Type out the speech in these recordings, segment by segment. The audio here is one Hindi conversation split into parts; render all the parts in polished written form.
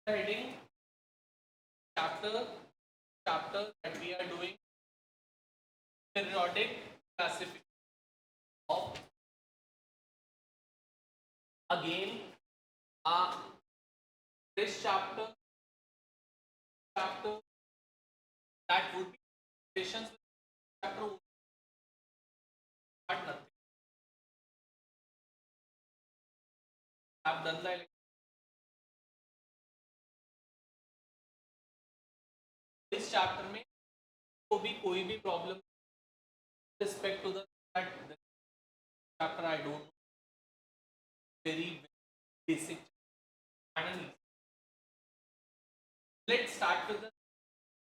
heading chapter that we are doing periodic classification of again this chapter that would be relations with chapter but nothing. I've done the इस चैप्टर में को भी कोई भी problem respect to the chapter I don't very basic and let's start with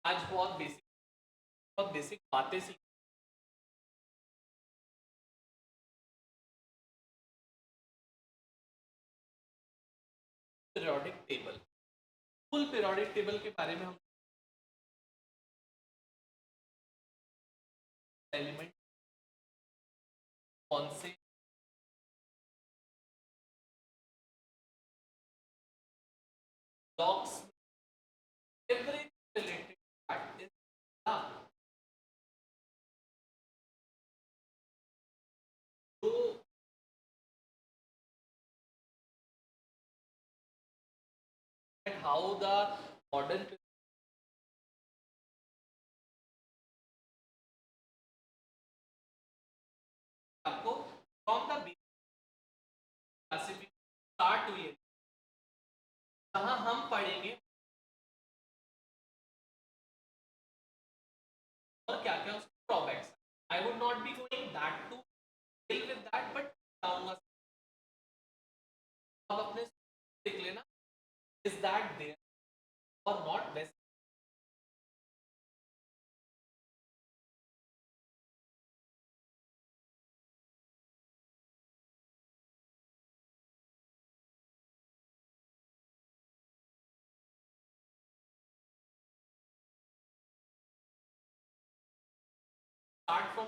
आज बहुत बेसिक बातें सीख periodic table full periodic table के बारे में हम एलिमेंट कौन से ब्लॉक्स एवरी रिलेटेड प्रैक्टिस तो how the modern आपको from the classification start हुई है जहां हम पढ़ेंगे और क्या क्या उसके drawbacks I would not be going that to deal with that but बताऊंगा आप अपने देख लेना is that there or not best start from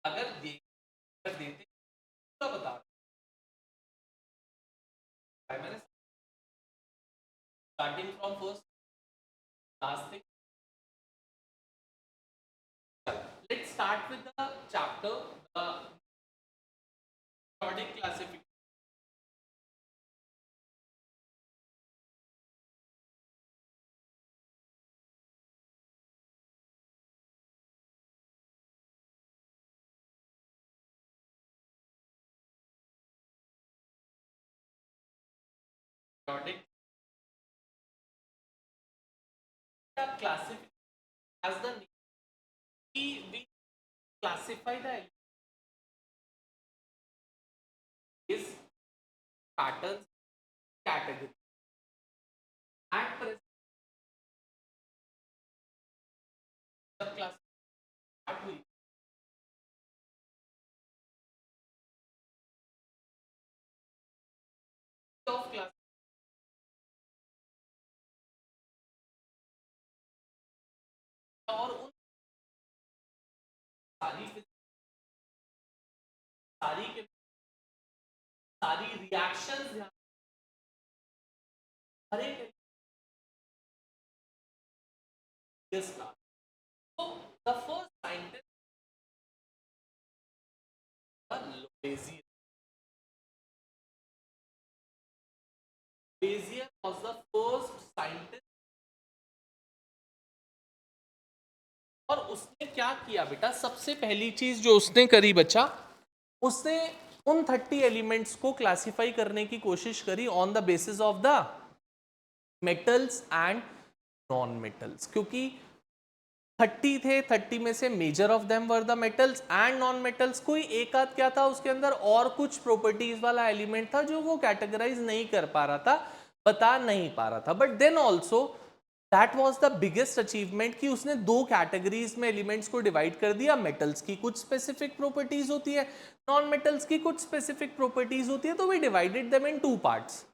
अगर देते तो बता मैंने starting from first last thing let's start with the chapter periodic classification periodic classification as the name we classify the is patterns category at present the class start हुई of class और उन सारी रिएक्शंस हर एक this class so the first scientist Lavoisier was the first scientist और उसने क्या किया बेटा सबसे पहली चीज जो उसने करी बच्चा उसने उन 30 एलिमेंट्स को क्लासिफाई करने की कोशिश करी on the basis of the metals and non metals क्योंकि 30 थे 30 में से measure of them were the metals and non metals कोई एक आध क्या था उसके अंदर और कुछ प्रॉपर्टीज वाला एलिमेंट था जो वो कैटेगराइज नहीं कर पा रहा था बता नहीं पा रहा था but then also that was the biggest achievement कि उसने दो कैटेगरीज में एलिमेंट्स को डिवाइड कर दिया मेटल्स की कुछ स्पेसिफिक प्रॉपर्टीज होती है नॉन मेटल्स की कुछ स्पेसिफिक प्रॉपर्टीज होती है तो we divided them into parts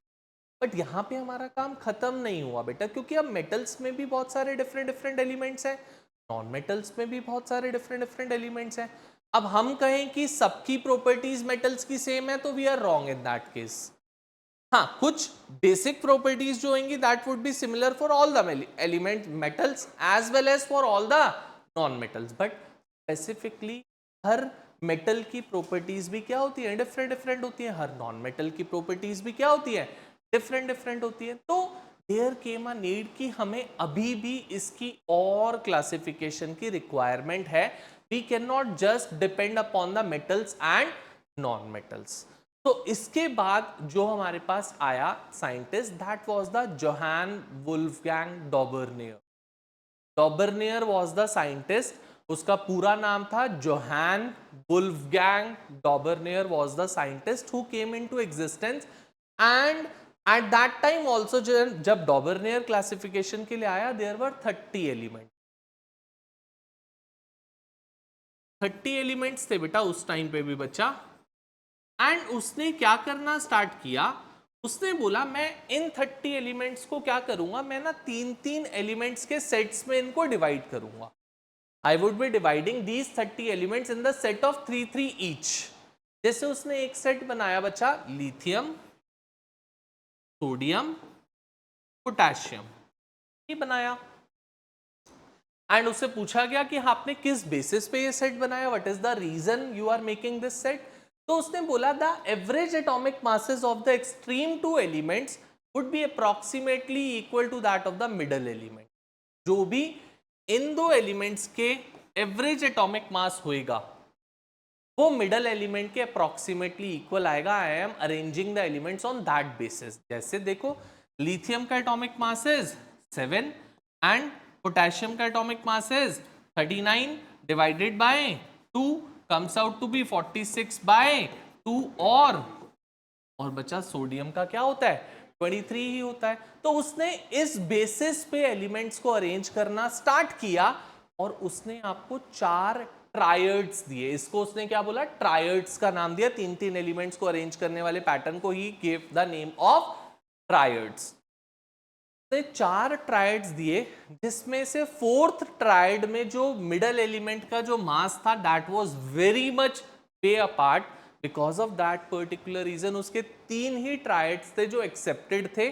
but यहाँ पे हमारा काम खत्म नहीं हुआ बेटा क्योंकि अब मेटल्स में भी बहुत सारे डिफरेंट एलिमेंट्स हैं नॉन मेटल्स में भी बहुत सारे डिफरेंट एलिमेंट्स हैं अब हम कहें कि सबकी प्रॉपर्टीज मेटल्स की सेम है तो we are wrong in that case हाँ, कुछ बेसिक प्रॉपर्टीज जो होंगी that would be similar for all the element metals as well as for all the non metals, but specifically हर मेटल की प्रॉपर्टीज भी क्या होती है, डिफरेंट डिफरेंट होती है, हर नॉन मेटल की प्रॉपर्टीज भी क्या होती है, डिफरेंट डिफरेंट होती है। तो देयर केम अ नीड कि हमें अभी भी इसकी और क्लासिफिकेशन की रिक्वायरमेंट है। We can not just depend upon the metals and non metals. तो इसके बाद जो हमारे पास आया scientist, that was the Johann Wolfgang Dobereiner. Dobereiner was the scientist, उसका पूरा नाम था Johann Wolfgang Dobereiner was the scientist who came into existence. And at that time also जब डॉबरनियर क्लासिफिकेशन के लिए आया, देयर वर 30 एलिमेंट, 30 एलिमेंट्स थे बेटा उस टाइम पे भी बच्चा। एंड उसने क्या करना स्टार्ट किया, उसने बोला मैं इन 30 एलिमेंट्स को क्या करूंगा, मैं ना तीन तीन एलिमेंट्स के सेट्स में इनको डिवाइड करूंगा। आई would B dividing these 30 elements in the set of 3 each. जैसे उसने एक सेट बनाया बच्चा, लिथियम, सोडियम, पोटेशियम, ये बनाया। एंड उससे पूछा गया कि आपने किस बेसिस पे ये सेट बनाया, what is the reason you are making this set. तो उसने बोला the average atomic masses of the extreme two elements would be approximately equal to that of the middle element. जो भी इन दो एलिमेंट्स के एवरेज एटॉमिक मास होएगा वो मिडल एलिमेंट के अप्रॉक्सीमेटली इक्वल आएगा। I am arranging the elements on that basis. जैसे देखो, लिथियम का atomic mass is 7 and potassium का atomic mass is 39 divided by 2 comes out to be 46 by 2। और बचा सोडियम का क्या होता है, 23 ही होता है। तो उसने इस बेसिस पे एलिमेंट्स को अरेंज करना स्टार्ट किया और उसने आपको 4 ट्रायड्स दिए। इसको उसने क्या बोला, ट्रायड्स का नाम दिया। तीन तीन एलिमेंट्स को अरेंज करने वाले पैटर्न को ही give the name of triads. 4 triads दिए, जिसमें से फोर्थ ट्रायड में जो मिडल एलिमेंट का जो मास था that was very much way apart. Because of that particular reason उसके 3 ही ट्रायड्स थे जो एक्सेप्टेड थे।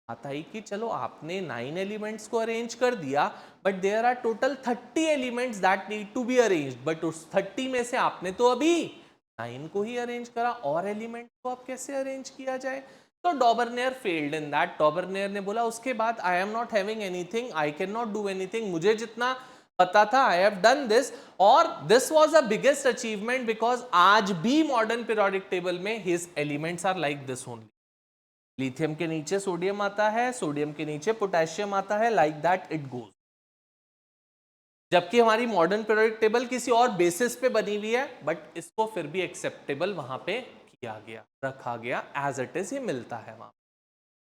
आता ही कि चलो आपने 9 एलिमेंट्स को अरेंज कर दिया, but there are total 30 elements that need to be arrange. But उस 30 में से आपने तो अभी 9 को ही अरेंज करा, और एलिमेंट को अब कैसे अरेंज किया जाए। तो डॉबरनियर फेल्ड इन दैट। डॉबरनियर ने बोला उसके बाद, I am not having anything, I can not do anything, मुझे जितना पता था आई हैव डन दिस। और this was the biggest achievement because आज भी मॉडर्न पीरियोडिक टेबल में his elements are like this only. Lithium के नीचे सोडियम आता है, सोडियम के नीचे पोटेशियम आता है, लाइक दैट इट गोज। जबकि हमारी मॉडर्न पीरियोडिक टेबल किसी और बेसिस पे बनी हुई है, बट इसको फिर भी एक्सेप्टेबल वहां पे किया गया, रखा गया, एज इट इज ये मिलता है वहां।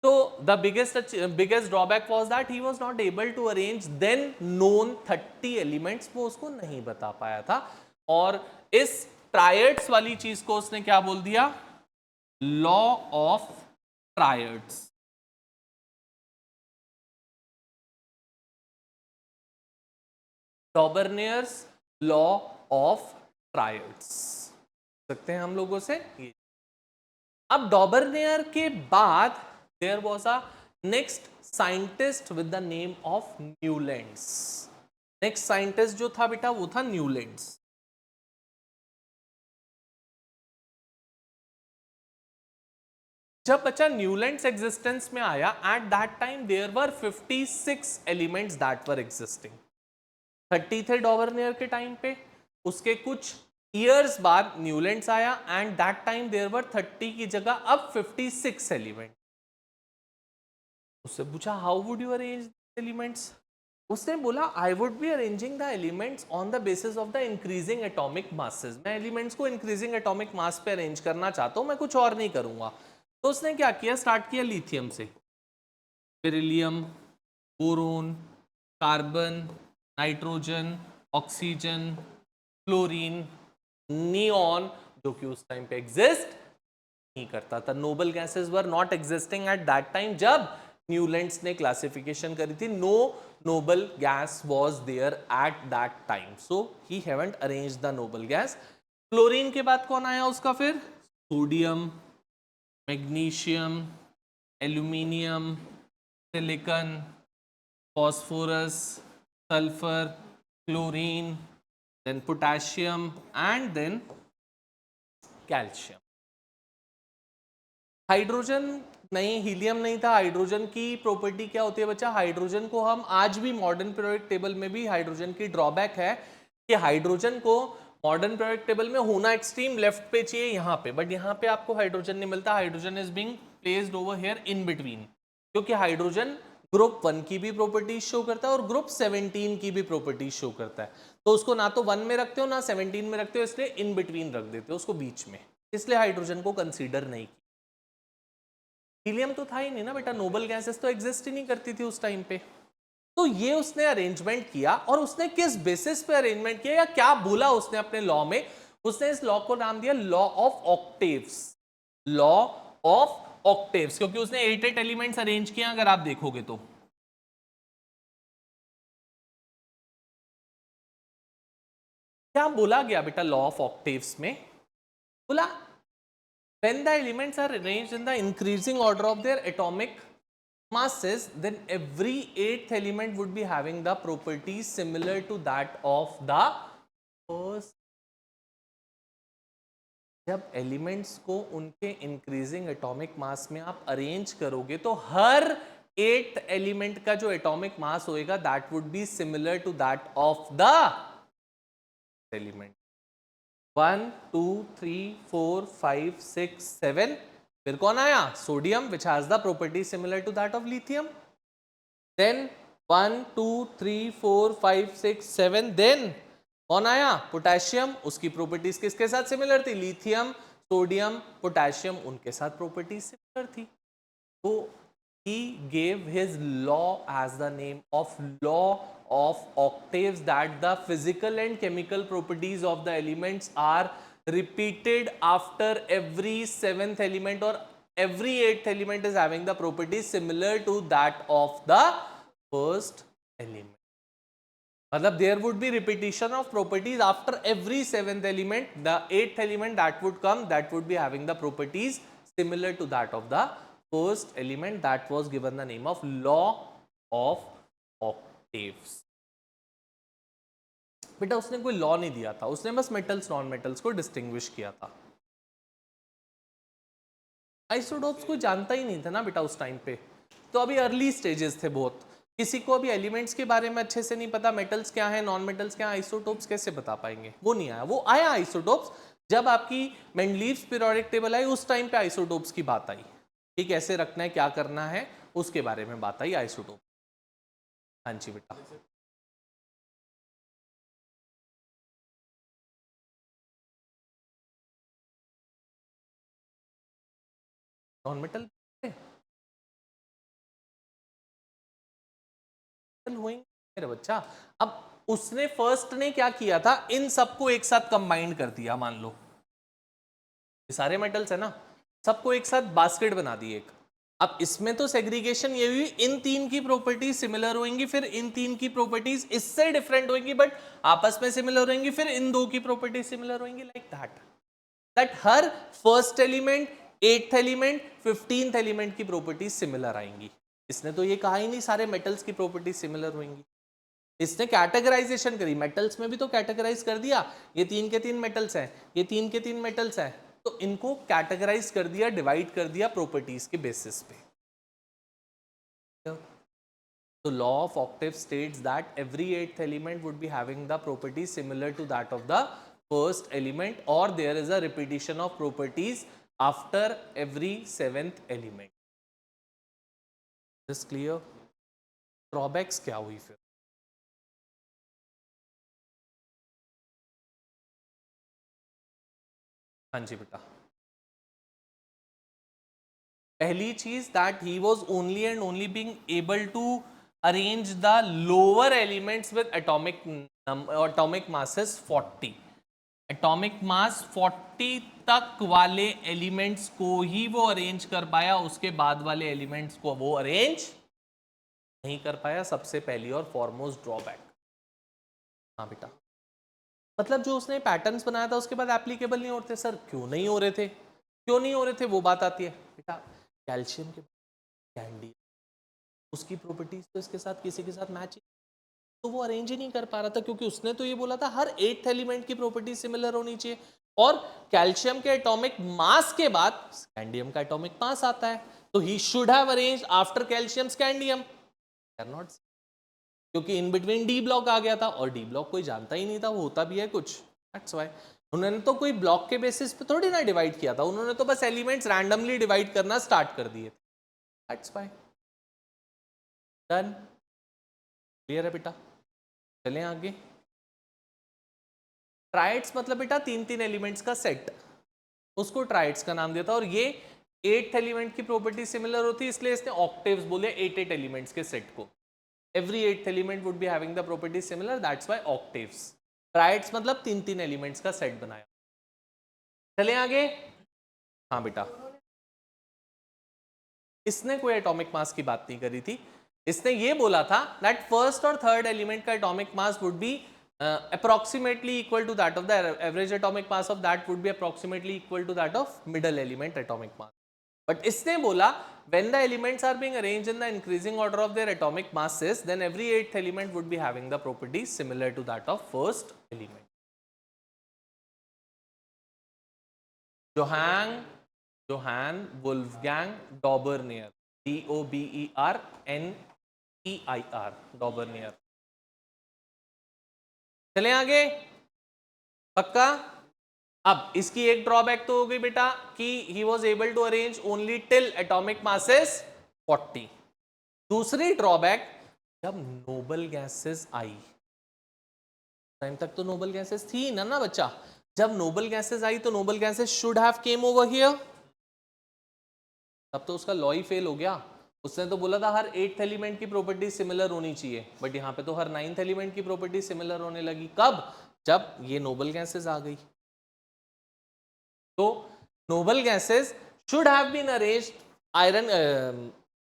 तो the biggest drawback was that he was not able to arrange then known 30 elements, वो उसको नहीं बता पाया था। और इस ट्रायड्स वाली चीज को उसने क्या बोल दिया, law of triads. Dobereiner's law of triads सकते हैं हम लोगों से ये। अब डॉबरनियर के बाद there was a next scientist with the name of Newlands. Next scientist जो था बेटा वो था न्यूलैंड्स। जब बच्चा न्यूलैंड्स एग्जिस्टेंस में आया, at that time there were 56 elements that were existing. 30 थे डॉबरनियर के टाइम पे, उसके कुछ ईयर्स बाद न्यूलैंड्स आया and that time there were 30 की जगह अब 56 एलिमेंट। उससे पूछा how would you arrange elements. उसने बोला I would be arranging the elements on the basis of the increasing atomic masses. मैं एलिमेंट्स को इंक्रीजिंग एटॉमिक मास पे अरेंज करना चाहता हूं, मैं कुछ और नहीं करूंगा। तो उसने क्या किया, स्टार्ट किया लिथियम से, beryllium, boron, carbon, nitrogen, oxygen, fluorine, neon, जो कि उस टाइम पे एग्जिस्ट नहीं करता था। Noble gases were not existing at that time जब न्यूलैंड्स ने क्लासिफिकेशन करी थी। No noble gas was there at that time, so he haven't arranged the noble gas. Fluorine के बाद कौन आया उसका, फिर sodium, magnesium, aluminium, silicon, phosphorus, sulfur, chlorine, then potassium and then calcium. Hydrogen नहीं, हीलियम नहीं था. हाइड्रोजन की प्रॉपर्टी क्या होती है बच्चा? हाइड्रोजन को हम आज भी मॉडर्न पीरियोडिक टेबल में भी हाइड्रोजन की ड्रॉबैक है कि हाइड्रोजन को मॉडर्न पीरियोडिक टेबल में होना एक्सट्रीम लेफ्ट पे चाहिए यहाँ पे, बट यहाँ पे आपको हाइड्रोजन नहीं मिलता. Hydrogen is being placed over here in between, क्योंकि हाइड्रोजन ग्रुप 1 की भी प्रॉपर्टीज शो करता है और ग्रुप 17 की भी प्रॉपर्टीज शो करता है. तो उसको ना तो 1 में रखते हो ना 17 में रखते हो, इसलिए इन बिटवीन रख देते हो उसको बीच में, इसलिए हाइड्रोजन को कंसीडर नहीं किया. हीलियम तो था ही नहीं ना बेटा, नोबल गैसेस तो एग्जिस्ट ही नहीं करती थी उस टाइम पे. तो ये उसने अरेंजमेंट किया, और उसने किस बेसिस पे अरेंजमेंट किया या क्या बोला उसने अपने लॉ में? उसने इस लॉ को नाम दिया law of octaves. Law of octaves, क्योंकि उसने 8 एलिमेंट्स अरेंज किया. अगर आप देखोगे तो क्या बोला गया बेटा लॉ ऑफ ऑक्टेव्स में? बोला when the elements are arranged in the increasing order of their atomic masses, then every 8th element would be having the properties similar to that of the first. जब एलिमेंट्स को उनके इंक्रीजिंग एटॉमिक मास में आप अरेंज करोगे तो हर 8th एलिमेंट का जो एटॉमिक मास होएगा that would be similar to that of the element. 1 2 3 4 5 6 7. फिर कौन आया? Sodium, which has the property similar to that of lithium. Then 1 2 3 4 5 6 7. देन कौन आया? पोटेशियम, उसकी प्रॉपर्टीज किसके साथ सिमिलर थी? लिथियम, सोडियम, पोटेशियम, उनके साथ प्रॉपर्टीज सिमिलर थी. तो he gave his law as the name of law of octaves, that the physical and chemical properties of the elements are repeated after every 7th element, or every 8th element is having the properties similar to that of the first element. मतलब there would be repetition of properties after every 7th element. The 8th element that would come, that would be having the properties similar to that of the first element. That was given the name of law of octaves. बेटा उसने कोई लॉ नहीं दिया था, उसने बस मेटल्स नॉन मेटल्स को डिस्टिंग्विश किया था. आइसोटोप्स को जानता ही नहीं था ना बेटा उस टाइम पे, तो अभी अर्ली स्टेजेस थे बहुत. किसी को अभी एलिमेंट्स के बारे में अच्छे से नहीं पता, मेटल्स क्या है नॉन मेटल्स क्या है, आइसोटोप्स कैसे बता पाएंगे? वो नहीं आया. वो आया आइसोटोप्स जब आपकी मेंडलीव्स पीरियोडिक टेबल आई, उस टाइम पे आइसोटोप्स की बात आई कि कैसे रखना है, क्या करना है, उसके बारे में बात आई आइसोटोप. हाँ जी बेटा. नॉन मेटल मेरे बच्चा. अब उसने फर्स्ट ने क्या किया था, इन सबको एक साथ कंबाइंड कर दिया. मान लो ये सारे मेटल्स है ना, सबको एक साथ बास्केट बना दी एक. अब इसमें तो सेग्रीगेशन ये हुई, इन तीन की प्रॉपर्टीज सिमिलर होंगी, फिर इन तीन की प्रॉपर्टीज इससे डिफरेंट होंगी बट आपस में सिमिलर होंगी, फिर इन दो की प्रॉपर्टीज सिमिलर होंगी. Like that her first element, 8th element, 15th element की प्रॉपर्टीज सिमिलर आएंगी. इसने तो ये कहा ही नहीं सारे मेटल्स की प्रॉपर्टीज सिमिलर होंगी. इसने कैटेगराइजेशन करी, मेटल्स में भी तो कैटेगराइज कर दिया, ये 3 के 3 मेटल्स हैं, ये 3 के 3 मेटल्स हैं, तो इनको कैटेगराइज कर दिया, डिवाइड कर दिया प्रॉपर्टीज के बेसिस पे. तो law of octaves states that every 8th element would be having the properties similar to that of the first element, और there is a repetition of properties after every 7th element. This clear? Drawbacks क्या हुई फिर? हाँ जी बेटा. पहली चीज that he was only and only being able to arrange the lower elements with atomic masses 40. Atomic mass 40 तक वाले एलिमेंट्स को ही वो अरेंज कर पाया, उसके बाद वाले एलिमेंट्स को वो अरेंज नहीं कर पाया. सबसे पहली और फॉरमोस्ट ड्रॉबैक. हाँ बेटा. मतलब जो उसने पैटर्न्स बनाया था उसके बाद एप्लीकेबल नहीं होते. सर क्यों नहीं हो रहे थे, क्यों नहीं हो रहे थे, वो बात आती है. कैल्शियम के कैंडी, उसकी प्रॉपर्टीज तो इसके साथ किसी के साथ मैच, तो वो अरेंज ही नहीं कर पा रहा था, क्योंकि उसने तो ये बोला था हर 8th एलिमेंट की प्रॉपर्टी सिमिलर होनी चाहिए, और कैल्शियम के एटॉमिक मास के बाद स्कैंडियम का एटॉमिक मास आता है, तो he should have arranged after calcium scandium, not, क्योंकि इन बिटवीन डी ब्लॉक आ गया था, और डी ब्लॉक कोई जानता ही नहीं था वो होता भी है कुछ, दैट्स व्हाई उन्होंने तो कोई ब्लॉक के बेसिस पे थोड़ी ना डिवाइड किया था, उन्होंने तो बस एलिमेंट्स रैंडमली डिवाइड करना स्टार्ट कर दिए, दैट्स व्हाई। डन, क्लियर है बेटा? चलें आगे। ट्राइड्स मतलब बेटा 3 एलिमेंट्स का सेट, उसको ट्राइड्स का नाम दिया था, और ये 8th एलिमेंट की प्रॉपर्टी सिमिलर होती है, इसलिए इसने ऑक्टेव्स बोले 8 एलिमेंट्स के सेट को, every 8th element would be having the properties similar, that's why octaves। Triads मतलब 3 एलिमेंट्स का सेट बनाया। चले आगे। हाँ बेटा, इसने कोई एटॉमिक मास की बात नहीं करी थी, इसने ये बोला था दैट फर्स्ट और थर्ड एलिमेंट का atomic mass would be approximately equal to that of the average atomic mass of that would be approximately equal to that of middle element atomic mass, but इसने बोला when the elements are being arranged in the increasing order of their atomic masses, then every 8th element would be having the properties similar to that of first element। Johann Wolfgang Dobereiner, Doberneir, Dobereiner। चले आगे, पक्का? अब इसकी एक ड्रॉबैक तो हो गई बेटा कि he was able to arrange only till atomic masses 40। दूसरी ड्रॉबैक, जब नोबल गैसेस आई, टाइम तक तो नोबल गैसेस थी ना बच्चा, जब नोबल गैसेस आई तो noble gases should have came over here, तब तो उसका लॉ ही फेल हो गया। उसने तो बोला था हर 8th एलिमेंट की प्रॉपर्टी सिमिलर होनी चाहिए, बट यहाँ पे तो हर 9th एलिमेंट की प्रॉपर्टी सिमिलर होने लगी, कब? जब ये नोबल गैसेस आ गई। तो noble gases should have been arranged, iron,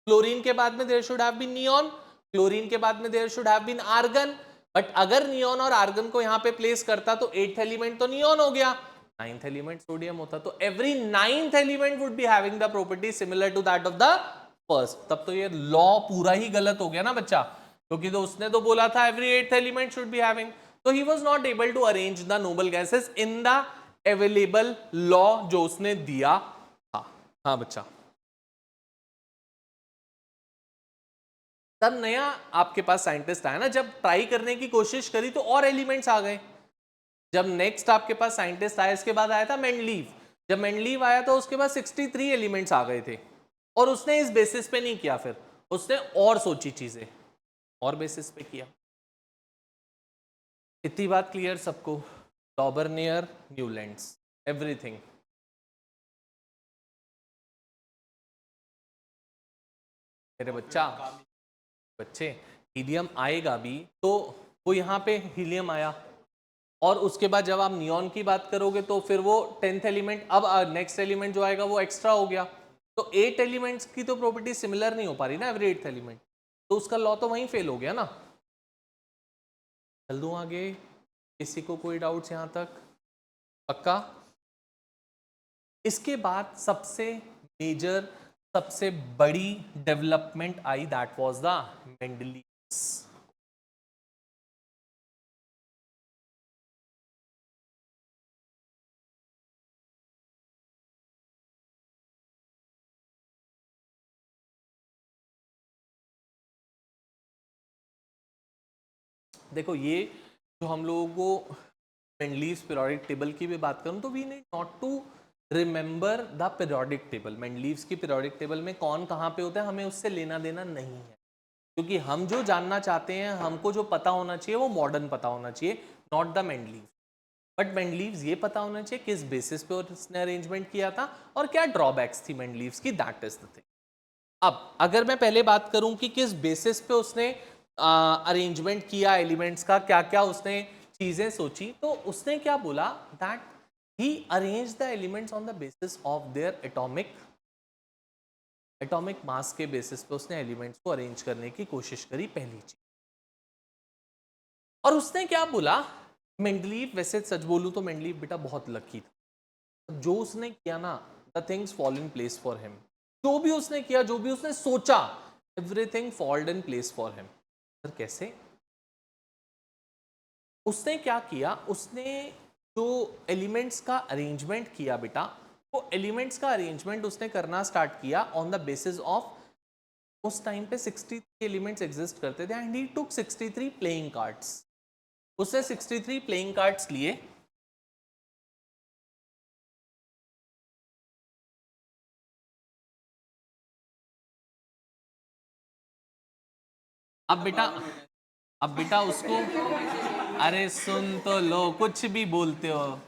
chlorine के बाद में there should have been neon, chlorine के बाद में there should have been argon, but अगर नियॉन और आर्गन को यहाँ पे प्लेस करता तो 8th एलिमेंट तो नियॉन हो गया, 9th एलिमेंट सोडियम होता, तो every 9th element would be having the property similar to that of the first. तब तो ये लॉ पूरा ही गलत हो गया ना बच्चा, क्योंकि तो उसने तो बोला था every 8th element should be having, तो he was not able to arrange the noble gases in the available law जो उसने दिया था। हाँ बच्चा, तब नया आपके पास साइंटिस्ट आया ना, जब ट्राई करने की कोशिश करी तो और एलिमेंट्स आ गए। जब नेक्स्ट आपके पास साइंटिस्ट आया, इसके बाद आया था मेंडलीव, जब मेंडलीव आया तो उसके बाद 63 एलिमेंट्स आ गए थे, और उसने इस बेसिस पे नहीं किया, फिर उसने और सोची चीजें, और बेसिस पे किया। इतनी बात क्लियर सबको? डॉबरनियर, न्यूलैंड्स, एवरीथिंग। मेरे बच्चे हीलियम आएगा भी, तो वो यहाँ पे हीलियम आया, और उसके बाद जब आप नियॉन की बात करोगे तो फिर वो 10th एलिमेंट, अब नेक्स्ट एलिमेंट जो आएगा वो एक्स्ट्रा हो गया, तो 8 एलिमेंट्स की तो प्रॉपर्टी सिमिलर नहीं हो पा रही ना एवरी 8th एलिमेंट, तो उसका लॉ तो वहीं फेल हो गया ना। चल दूं आगे, किसी को कोई डाउट्स यहाँ तक? पक्का? इसके बाद सबसे मेजर, सबसे बड़ी development I, that was the Mendeleev's. देखो ये जो हम लोगों को मेंडलीव्स पीरियोडिक टेबल की भी बात करूं तो we need not to remember the periodic table, Mendeleev's की पीरियोडिक टेबल में कौन कहाँ पे होता है हमें उससे लेना देना नहीं है, क्योंकि हम जो जानना चाहते हैं, हमको जो पता होना चाहिए वो मॉडर्न पता होना चाहिए, not the Mendeleev. But Mendeleev's ये पता होना चाहिए किस बेसिस पे उसने अरेंजमेंट किया था और क्या ड्रॉबैक्स थी मेंडलीव्स की, दैट इज द थिंग। अब अगर मैं पहले बात करूं कि किस बेसिस पे उसने अरेंजमेंट किया एलिमेंट्स का, क्या क्या उसने चीजें सोची, तो उसने क्या बोला that he arrange the elements on the basis of their atomic mass के बेसिस पे उसने एलिमेंट्स को अरेंज करने की कोशिश करी, पहली चीज। और उसने क्या बोला, मेंडलीव, वैसे सच बोलूं तो मेंडलीव बेटा बहुत लकी था, जो उसने किया ना, the things fall in place for him. जो भी उसने किया, जो भी उसने सोचा, everything fold in place for him. Sir कैसे? उसने क्या किया, उसने जो एलिमेंट्स का अरेंजमेंट किया बेटा, वो एलिमेंट्स का अरेंजमेंट उसने करना स्टार्ट किया ऑन द बेसिस ऑफ, उस टाइम पे 63 एलिमेंट्स एग्जिस्ट करते थे and he took 63 playing cards. उसने 63 प्लेइंग कार्ड्स लिए, अब बेटा उसको, अरे सुन तो लो, कुछ भी बोलते हो।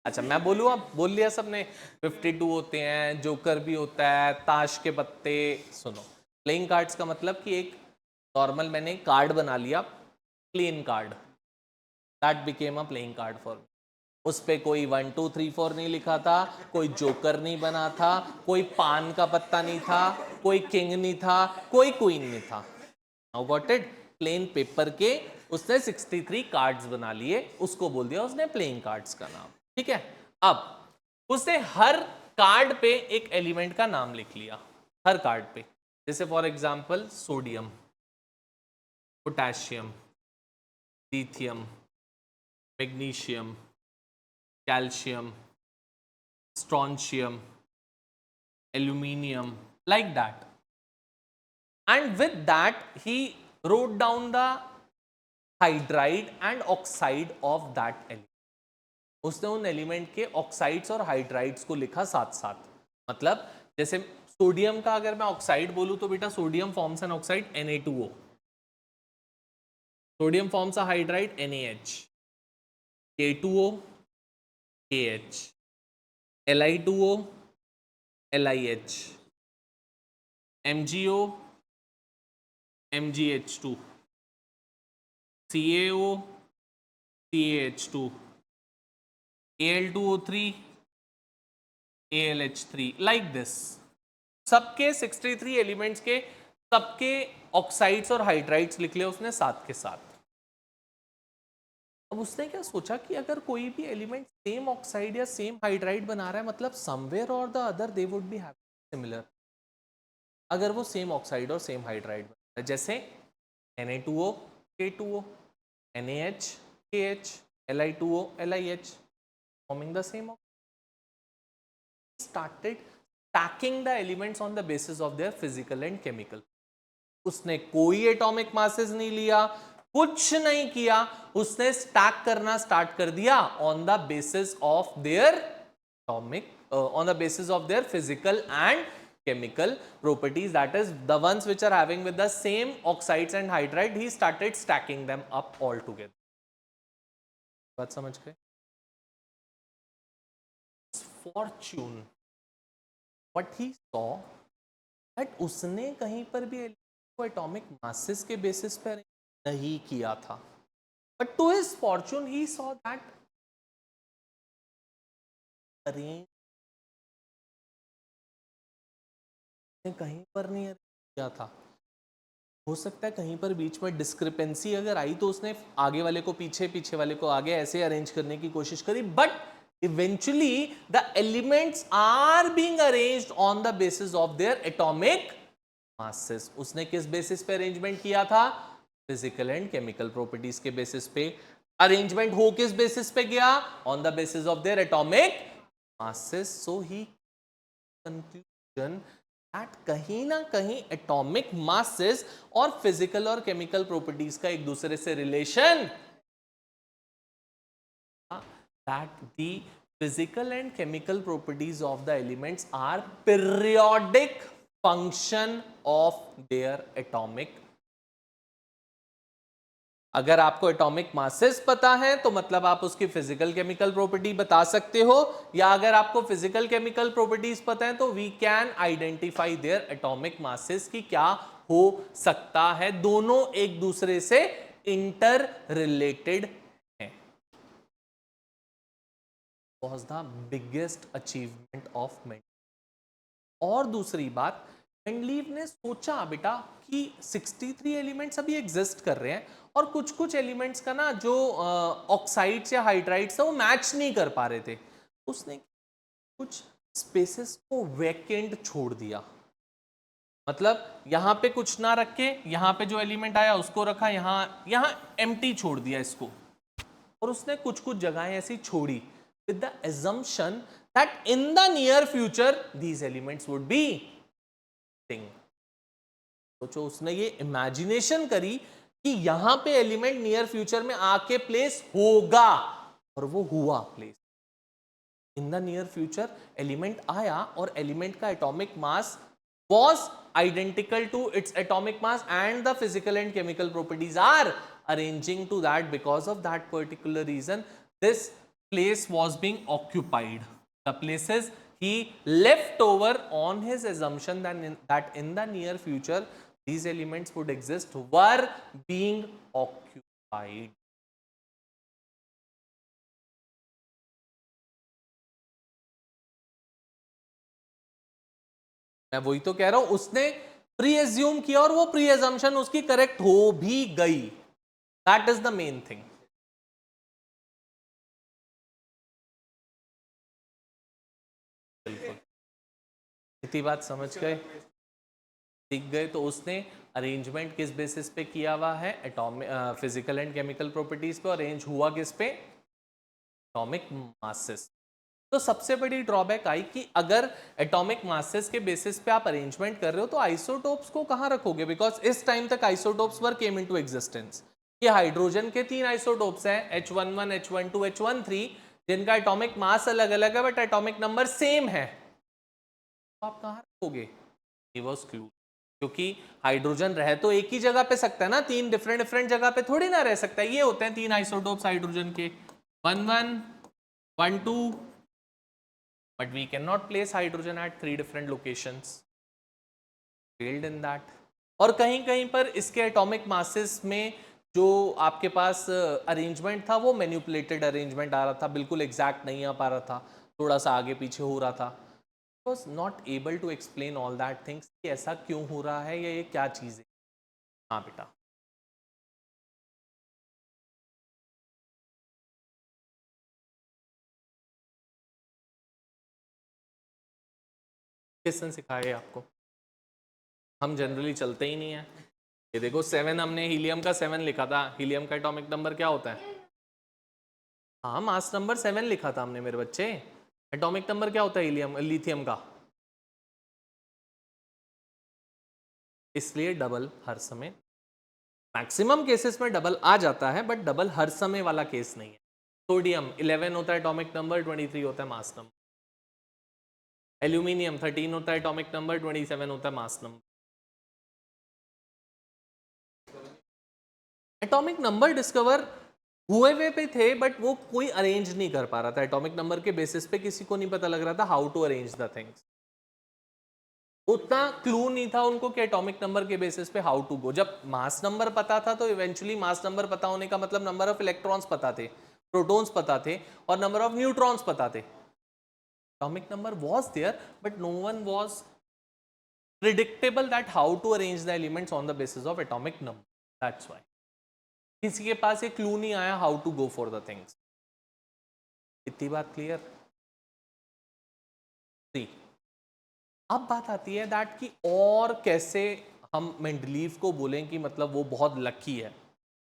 अच्छा मैं बोलूँ, अब बोल लिया सबने, 52 होते हैं, जोकर भी होता है, ताश के पत्ते। सुनो, प्लेइंग कार्ड्स का मतलब कि एक नॉर्मल मैंने कार्ड बना लिया, plain card, that became a playing card for, उस पे कोई 1 2 3 4 नहीं लिखा था, कोई जोकर नहीं बना था, कोई पान का पत्ता नहीं था, कोई किंग नहीं था, कोई क्वीन नहीं था। Now got it? Plain paper के उसने 63 कार्ड्स बना लिए, उसको बोल दिया उसने प्लेइंग कार्ड्स का नाम। ठीक है, अब उसने हर कार्ड पे एक एलिमेंट का नाम लिख लिया, हर कार्ड पे। जैसे for example sodium, potassium, lithium, magnesium, calcium, strontium, aluminium, like that. And with that, he wrote down the hydride and oxide of that element. उसने उन एलिमेंट के ऑक्साइड्स और हाइड्राइड्स को लिखा साथ साथ। मतलब जैसे सोडियम का अगर मैं ऑक्साइड बोलूं तो बेटा sodium forms an oxide Na2O, sodium forms a hydride NaH, K2O KH, Li2O LiH, MgO MgH2, CaO CaH2, Al2O3 AlH3, like this। सबके 63 एलिमेंट्स के सबके ऑक्साइड्स और हाइड्राइड्स लिख लिया उसने साथ के साथ। अब उसने क्या सोचा कि अगर कोई भी एलिमेंट सेम ऑक्साइड या सेम हाइड्राइड बना रहा है, मतलब समवेयर और the other they would be similar. अगर वो सेम ऑक्साइड और सेम हाइड्राइड बना रहा है, जैसे Na2O K2O, NaH KH, Li2O LiH, forming the same. Started stacking the elements on the basis of their physical and chemical. उसने कोई एटॉमिक मासेस नहीं लिया, कुछ नहीं किया, उसने स्टैक करना स्टार्ट कर दिया on the basis of their atomic, on the basis of their physical and chemical properties, that is the ones which are having with the same oxides and hydride, he started stacking them up all together. बात समझ गए? Fortune, what he saw that उसने कहीं पर भी एटॉमिक मासेस के बेसिस पर नहीं किया था, but to his fortune he saw that arrange कहीं पर नहीं किया था। हो सकता है कहीं पर बीच में डिस्क्रिपेंसी अगर आई तो उसने आगे वाले को पीछे, पीछे वाले को आगे, ऐसे अरेंज करने की कोशिश करी, but eventually the elements are being arranged on the basis of their atomic masses. उसने किस बेसिस पे अरेंजमेंट किया था? फिजिकल एंड केमिकल प्रॉपर्टीज के बेसिस पे। अरेंजमेंट हो किस बेसिस पे गया? On the basis of their atomic masses. So he conclusion that कहीं ना कहीं एटॉमिक मासेस और फिजिकल और केमिकल प्रॉपर्टीज का एक दूसरे से relation, that the physical and chemical properties of the elements are periodic function of their atomic। अगर आपको एटॉमिक मासेस पता है तो मतलब आप उसकी फिजिकल केमिकल प्रॉपर्टी बता सकते हो, या अगर आपको फिजिकल केमिकल प्रॉपर्टीज पता है तो we can identify their atomic masses की क्या हो सकता है। दोनों एक दूसरे से इंटर रिलेटेड हैं। Was the biggest achievement of Mendeleev. और दूसरी बात, मेंडलीव ने सोचा बेटा कि 63 एलिमेंट्स अभी एग्जिस्ट कर रहे हैं और कुछ कुछ एलिमेंट्स का ना जो ऑक्साइड्स या हाइड्राइड्स है वो मैच नहीं कर पा रहे थे। उसने कुछ स्पेसेस को वैकेंट छोड़ दिया, मतलब यहां पे कुछ ना रख के यहां पे जो एलिमेंट आया उसको रखा, यहां एम्प्टी छोड़ दिया इसको, और उसने कुछ कुछ जगहें ऐसी छोड़ी with the assumption that in the near future these elements would be thing। सोचो उसने ये इमेजिनेशन करी कि यहां पे एलिमेंट नियर फ्यूचर में आके प्लेस होगा, और वो हुआ place. In the near future element आया और एलिमेंट का atomic mass was identical to its atomic mass and the physical and chemical properties are arranging to that. Because of that particular reason this place was being occupied, the places he left over on his assumption that in the near future these elements would exist were being occupied। मैं वही तो कह रहा हूं, उसने प्री एज्यूम किया और वो प्री एजम्पशन उसकी करेक्ट हो भी गई। That is the main thing. बिल्कुल, इतनी बात समझ गए, सीख गए। तो उसने अरेंजमेंट किस बेसिस पे किया हुआ है? Atomic physical and chemical properties पे। अरेंज हुआ किस पे? Atomic masses. तो सबसे बड़ी ड्रॉबैक आई कि अगर एटॉमिक मासेस के बेसिस पे आप अरेंजमेंट कर रहे हो तो आइसोटोप्स को कहां रखोगे? बिकॉज इस टाइम तक आइसोटोप्स वर केम इनटू एग्जिस्टेंस। ये हाइड्रोजन के 3 आइसोटोप्स हैं, H11, H12, H13, जिनका एटॉमिक मास अलग अलग है बट एटॉमिक नंबर सेम है। तो आप कहां रखोगे? ये वाज क्लू। क्योंकि हाइड्रोजन रह तो एक ही जगह पे सकता है ना, 3 डिफरेंट डिफरेंट जगह पे थोड़ी ना रह सकता है। ये होते हैं 3 आइसोटोप्स हाइड्रोजन के, 11, 12, but we cannot place hydrogen at 3 different locations, failed in that। और कहीं कहीं पर इसके एटॉमिक मासेस में जो आपके पास अरेंजमेंट था वो मैनिपुलेटेड अरेंजमेंट आ रहा था, बिल्कुल एग्जैक्ट नहीं आ पा रहा था, थोड़ा सा आगे पीछे हो रहा था। Was not able to explain all that things कि ऐसा क्यों हो रहा है या ये क्या चीज़ है। हाँ बेटा, किसने सिखाया आपको? हम जनरली चलते ही नहीं है। ये देखो 7, हमने हीलियम का 7 लिखा था। हीलियम का एटॉमिक नंबर क्या होता है? हाँ, मास नंबर 7 लिखा था हमने मेरे बच्चे। एटॉमिक नंबर क्या होता है हीलियम लिथियम का? इसलिए डबल हर समय, मैक्सिमम केसेस में डबल आ जाता है बट डबल हर समय वाला केस नहीं है। सोडियम 11 होता है एटॉमिक नंबर, 23 होता है मास नंबर। एल्यूमिनियम 13 होता है एटॉमिक नंबर, 27 होता है mass number. Atomic number discover हुए वे पे थे बट वो कोई अरेंज नहीं कर पा रहा था एटॉमिक नंबर के बेसिस पे। किसी को नहीं पता लग रहा था how to arrange the things. उतना क्लू नहीं था उनको कि एटॉमिक नंबर के बेसिस पे हाउ टू गो। जब मास नंबर पता था तो इवेंचुअली मास नंबर पता होने का मतलब नंबर ऑफ इलेक्ट्रॉन्स पता थे, प्रोटॉन्स पता थे और नंबर ऑफ न्यूट्रॉन्स पता थे। Atomic number was there but no one was predictable that how to arrange the elements on the basis of atomic number। That's why किसी के पास ये क्लू नहीं आया how to go for the things। इतनी बात क्लियर? अब बात आती है दैट कि और कैसे हम मेंडलीव को बोलें कि मतलब वो बहुत लकी है।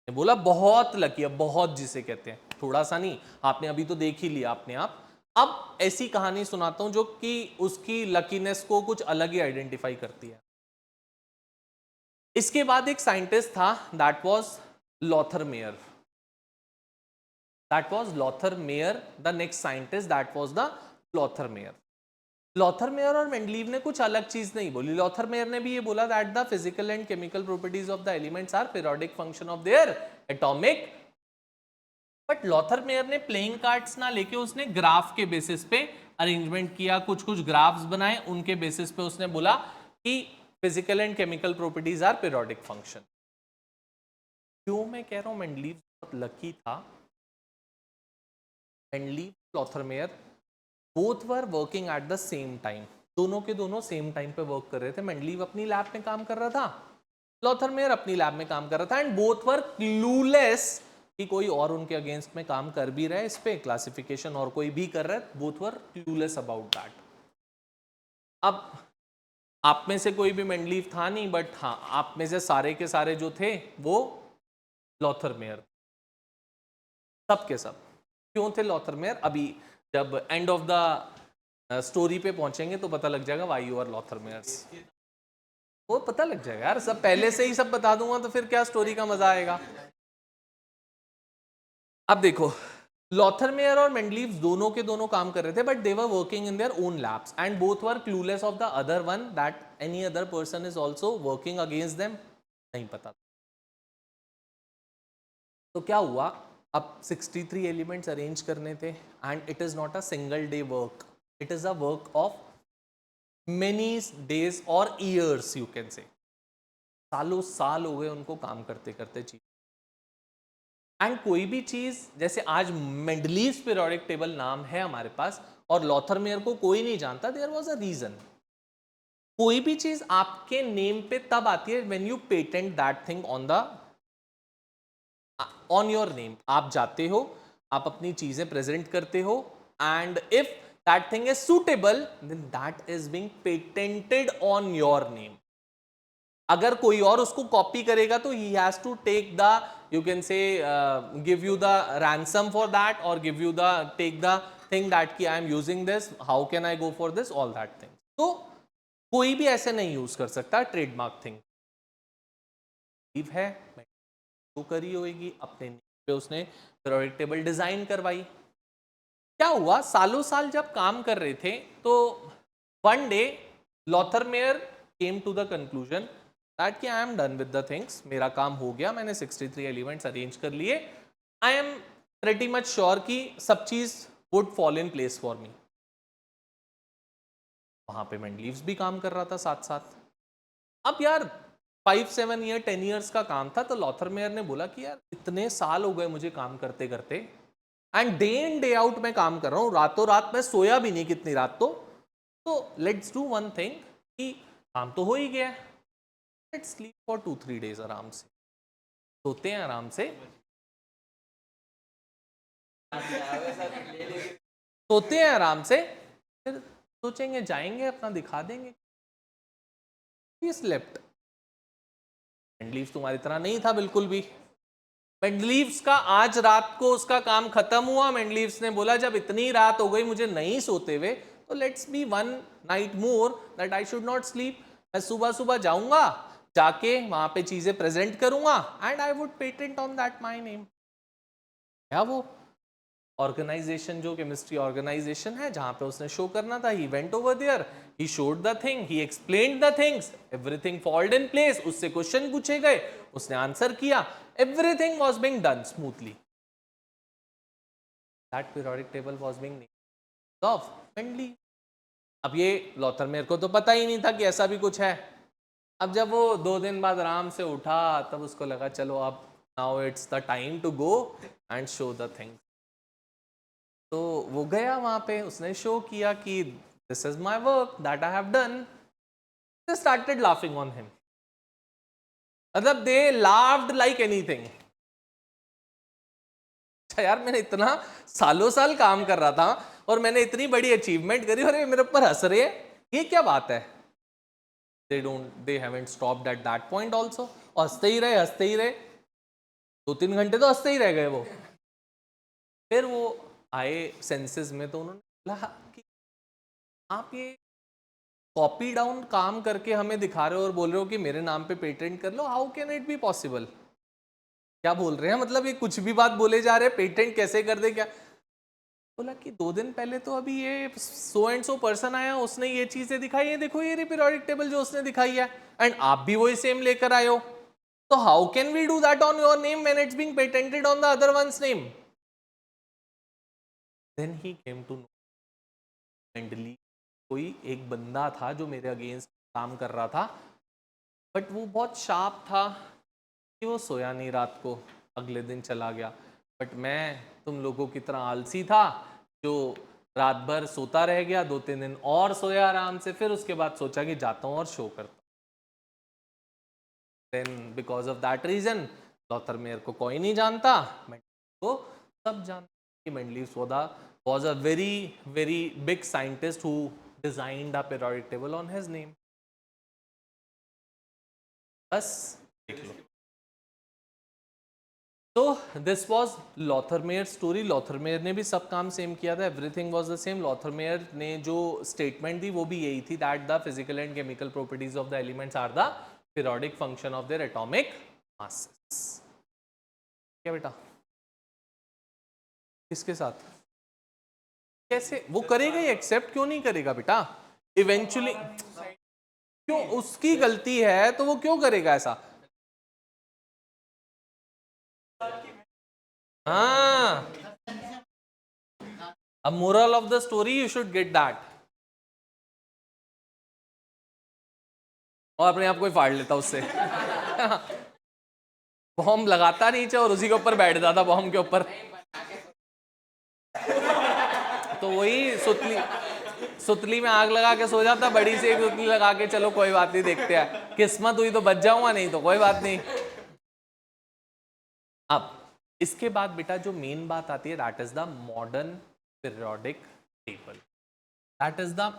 बोला बहुत लकी है, बहुत जिसे कहते हैं, थोड़ा सा नहीं, आपने अभी तो देख ही लिया अपने आप। अब ऐसी कहानी सुनाता हूं जो कि उसकी लकीनेस को कुछ अलग ही आइडेंटिफाई करती है। इसके बाद एक साइंटिस्ट था, that was Lothar mayor. That was Lothar mayor, the next scientist that was the Lothar mayor. Lothar mayor और मेंडलीव ने कुछ अलग चीज नहीं बोली। लॉथर मेयर ने भी ये बोला that the physical and chemical properties of the elements are periodic function of their atomic. But Lothar Meyer ने प्लेइंग कार्ड्स ना लेके उसने ग्राफ के बेसिस पे अरेंजमेंट किया, कुछ कुछ ग्राफ्स बनाए, उनके बेसिस पे उसने बोला कि physical and chemical properties are periodic function. क्यों मैं कह रहा हूं मेंडलीव बहुत लकी था? Mendeleev, Lothar Meyer both were working at the same time. दोनों के दोनों सेम टाइम पे वर्क कर रहे थे। मेंडलीव अपनी लैब में काम कर रहा था, लॉथर मेयर अपनी लैब में काम कर रहा था, एंड बोथ वर क्लूलेस कि कोई और उनके अगेंस्ट में काम कर भी रहा है इस पे क्लासिफिकेशन, और कोई भी कर रहा है। Both were clueless about that. अब आप में से कोई भी मेंडलीव था नहीं, बट हाँ आप में से सारे के सारे जो थे वो लॉथरमेयर, सब के सब। क्यों थे लॉथरमेयर? अभी जब एंड ऑफ द स्टोरी पे पहुंचेंगे तो पता लग जाएगा वाई यू आर लॉथरमेयर्स, वो पता लग जाएगा यार। सब पहले से ही सब बता दूंगा तो फिर क्या स्टोरी का मजा आएगा। अब देखो, लॉथरमेयर और मेंडलीव दोनों के दोनों काम कर रहे थे, but they were working in their own labs and both were clueless of the other one that any other person is also working against them. नहीं पता। तो क्या हुआ, अब 63 एलिमेंट्स अरेंज करने थे and it is not a single day work, it is a work of many days और ईयर्स, यू कैन से। सालों साल हो गए उनको काम करते करते चीज। एंड कोई भी चीज, जैसे आज मेंडलीव्स पीरियोडिक टेबल नाम है हमारे पास और लॉथरमेयर को कोई नहीं जानता, देयर वाज अ रीजन। कोई भी चीज आपके नेम पे तब आती है when you patent that thing on your name. आप जाते हो, आप अपनी चीजें प्रेजेंट करते हो and if that thing is suitable then that is being patented on your name. अगर कोई और उसको कॉपी करेगा तो he has to take the, you can say give you the ransom for that और give you the take the thing that कि I am using this, how can I go for this, all that thing. तो कोई भी ऐसे नहीं यूज कर सकता ट्रेडमार्क थिंग। है तो करी होगी अपने पे, उसने पीरियोडिक टेबल डिजाइन करवाई। क्या हुआ, सालों साल जब काम कर रहे थे तो one day Lothar Meyer came to the conclusion that कि I am done with the things, मेरा काम हो गया, मैंने 63 एलिमेंट्स अरेंज कर लिए, I am pretty much sure कि सब चीज would fall in place for me. वहां पे मेंडलीव्स भी काम कर रहा था साथ साथ। अब यार 5-7 ईयर 10 ईयर्स का काम था, तो लॉथरमेयर ने बोला कि यार इतने साल हो गए मुझे काम करते करते and day in day out मैं काम कर रहा हूँ, रातों रात मैं सोया भी नहीं कितनी रात। तो लेट्स डू वन थिंग कि काम तो हो ही गया, लेट्स स्लीप फॉर 2-3 डेज, आराम से सोते हैं आराम से, सोते हैं आराम से, फिर सोचेंगे जाएंगे अपना दिखा देंगे। स्लेप्ट। मेंडलीव्स तुम्हारी तरह नहीं था बिल्कुल भी। मेंडलीव्स का आज रात को उसका काम खत्म हुआ, मेंडलीव्स ने बोला जब इतनी रात हो गई मुझे नहीं सोते हुए, तो let's be one night more that I should not sleep. मैं सुबह सुबह जाऊंगा, जाके वहां पे चीजें प्रेजेंट करूंगा and I would patent on that my name. क्या वो ऑर्गेनाइजेशन जो केमिस्ट्री ऑर्गेनाइजेशन है जहां पे उसने शो करना था, he went over there, he showed the thing, he explained the things, everything fold in place, उससे क्वेश्चन पूछे गए, उसने आंसर किया, everything was being done smoothly. That periodic table was being named of Mendeleev. अब ये लॉथरमेयर को तो पता ही नहीं था कि ऐसा भी कुछ है। अब जब वो 2 दिन बाद आराम से उठा तब उसको लगा चलो अब now it's the time to go and show the thing. तो वो गया वहां पे, उसने शो किया कि this is my work that I have done. They started laughing on him, मतलब दे लाफ्ड लाइक एनीथिंग। यार मैंने इतना सालों साल काम कर रहा था और मैंने इतनी बड़ी अचीवमेंट करी और ये मेरे ऊपर हंस रहे हैं, ये क्या बात है। they haven't stopped at that point also, हंसते ही रहे हंसते ही रहे, 2-3 घंटे तो हंसते ही रह गए वो। फिर वो आए सेंसेस में, तो उन्होंने बोला कि आप ये कॉपी डाउन काम करके हमें दिखा रहे हो और बोल रहे हो कि मेरे नाम पे पेटेंट कर लो, how can it be possible. क्या बोल रहे हैं, मतलब ये कुछ भी बात बोले जा रहे हैं, पेटेंट कैसे कर दे क्या। बोला कि 2 दिन पहले तो अभी ये सो एंड सो पर्सन आया, उसने ये चीजें दिखाई है, देखो ये पीरियोडिक टेबल जो उसने दिखाई है, एंड आप भी वही सेम लेकर आए हो, तो how can we do that on your name when it's being patented on the other one's name. Then he came to know Mendeleev कोई एक बंदा था जो मेरे अगेंस्ट काम कर रहा था, बट वो बहुत शार्प था कि वो सोया नहीं रात को, अगले दिन चला गया। बट मैं तुम लोगों की तरह आलसी था जो रात भर सोता रह गया, 2-3 दिन और सोया आराम से, फिर उसके बाद सोचा कि जाता हूँ और शो करता हूँ। Then because of that reason Lothar Meyer को कोई नहीं जानता, मेंडलीव को सब जानते कि Mendeleev was a very very big scientist who designed a periodic table on his name. बस देख लो. तो this was Lothar Meyer story. Lothar Meyer ने भी सब काम सेम किया था. Everything was the same. Lothar Meyer ने जो स्टेटमेंट दी वो भी यही थी, that the physical and chemical properties of the elements are the periodic function of their atomic masses. क्या बेटा, किसके साथ कैसे वो करेगा? ये एक्सेप्ट क्यों नहीं करेगा बेटा? इवेंचुअली क्यों, उसकी गलती है तो वो क्यों करेगा ऐसा? हाँ, a moral of the story you should get that. और अपने आप को ही फाड़ लेता उससे. बॉम्ब लगाता नीचे और उसी के ऊपर बैठ जाता बॉम्ब के ऊपर. तो वही सुतली में आग लगा के सो जाता, बड़ी से एक सुतली लगा के, चलो कोई बात नहीं, देखते हैं, किस्मत हुई तो बच जाऊंगा, नहीं तो कोई बात नहीं. अब इसके बाद बेटा जो मेन बात आती है, that is the modern periodic table. That is the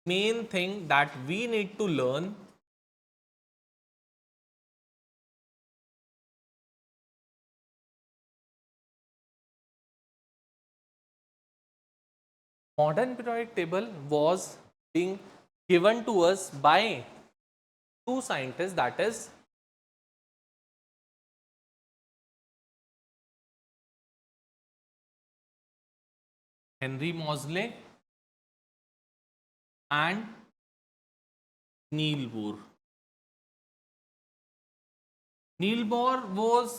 main thing that we need to learn. Modern periodic table was being given to us by two scientists, that is Henry Moseley and Niels Bohr. Niels Bohr was